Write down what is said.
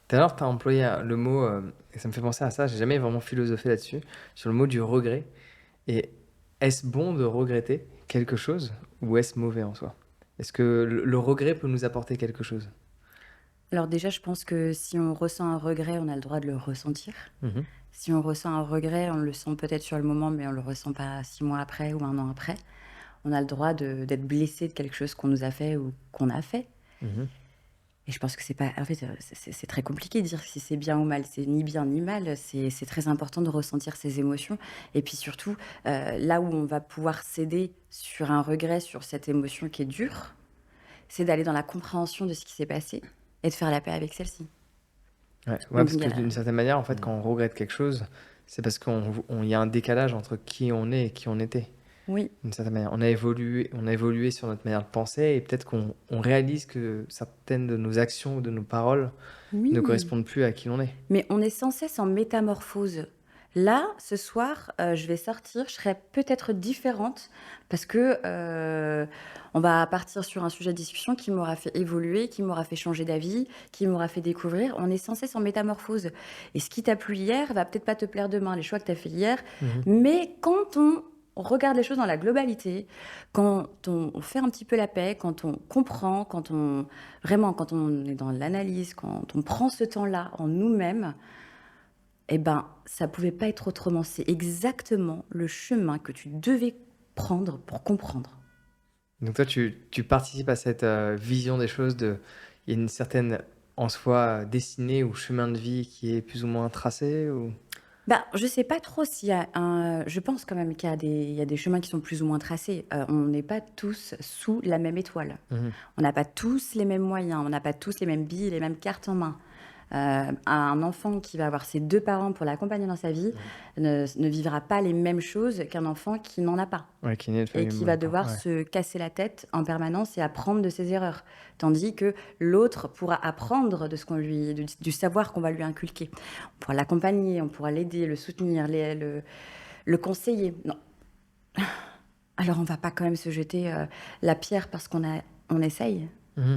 Tout à l'heure, tu as employé le mot, et ça me fait penser à ça, j'ai jamais vraiment philosophé là-dessus, sur le mot du regret. Et est-ce bon de regretter quelque chose ou est-ce mauvais en soi? Est-ce que le regret peut nous apporter quelque chose? Alors déjà, je pense que si on ressent un regret, on a le droit de le ressentir. Mmh. Si on ressent un regret, on le sent peut-être sur le moment, mais on le ressent pas 6 mois après ou 1 an après. On a le droit d'être blessé de quelque chose qu'on nous a fait ou qu'on a fait. Mmh. Et je pense que c'est pas en fait, c'est très compliqué de dire si c'est bien ou mal. C'est ni bien ni mal, c'est très important de ressentir ses émotions et puis surtout, là où on va pouvoir céder sur un regret, sur cette émotion qui est dure, c'est d'aller dans la compréhension de ce qui s'est passé et de faire la paix avec celle-ci. Ouais, ouais, Donc parce il y que a d'une certaine manière, en fait, mmh, quand on regrette quelque chose, c'est parce il y a un décalage entre qui on est et qui on était. oui, D'une certaine manière, on a évolué sur notre manière de penser et peut-être qu'on réalise que certaines de nos actions ou de nos paroles ne oui. correspondent plus à qui l'on est. Mais on est sans cesse en métamorphose. Là, ce soir, je vais sortir, je serai peut-être différente parce que, on va partir sur un sujet de discussion qui m'aura fait évoluer, qui m'aura fait changer d'avis, qui m'aura fait découvrir. On est sans cesse en métamorphose et ce qui t'a plu hier va peut-être pas te plaire demain, les choix que tu as fait hier. Mmh. Mais quand on regarde les choses dans la globalité, quand on fait un petit peu la paix, quand on comprend, quand on est dans l'analyse, quand on prend ce temps-là en nous-mêmes, eh ben, ça pouvait pas être autrement. C'est exactement le chemin que tu devais prendre pour comprendre. Donc toi, tu participes à cette, vision des choses de il y a une certaine, en soi, destinée ou chemin de vie qui est plus ou moins tracé ou? Bah, je sais pas trop s'il y a un je pense quand même qu'il y a des chemins qui sont plus ou moins tracés. On n'est pas tous sous la même étoile. Mmh. On n'a pas tous les mêmes moyens, on n'a pas tous les mêmes billes, les mêmes cartes en main. Un enfant qui va avoir ses 2 parents pour l'accompagner dans sa vie Mmh. ne vivra pas les mêmes choses qu'un enfant qui n'en a pas. Ouais, qui est né de Et famille qui va monopare devoir ouais. se casser la tête en permanence et apprendre de ses erreurs. Tandis que l'autre pourra apprendre de ce qu'on lui du savoir qu'on va lui inculquer. On pourra l'accompagner, on pourra l'aider, le soutenir, le conseiller. Non, alors on va pas quand même se jeter, la pierre parce on essaye? Mmh.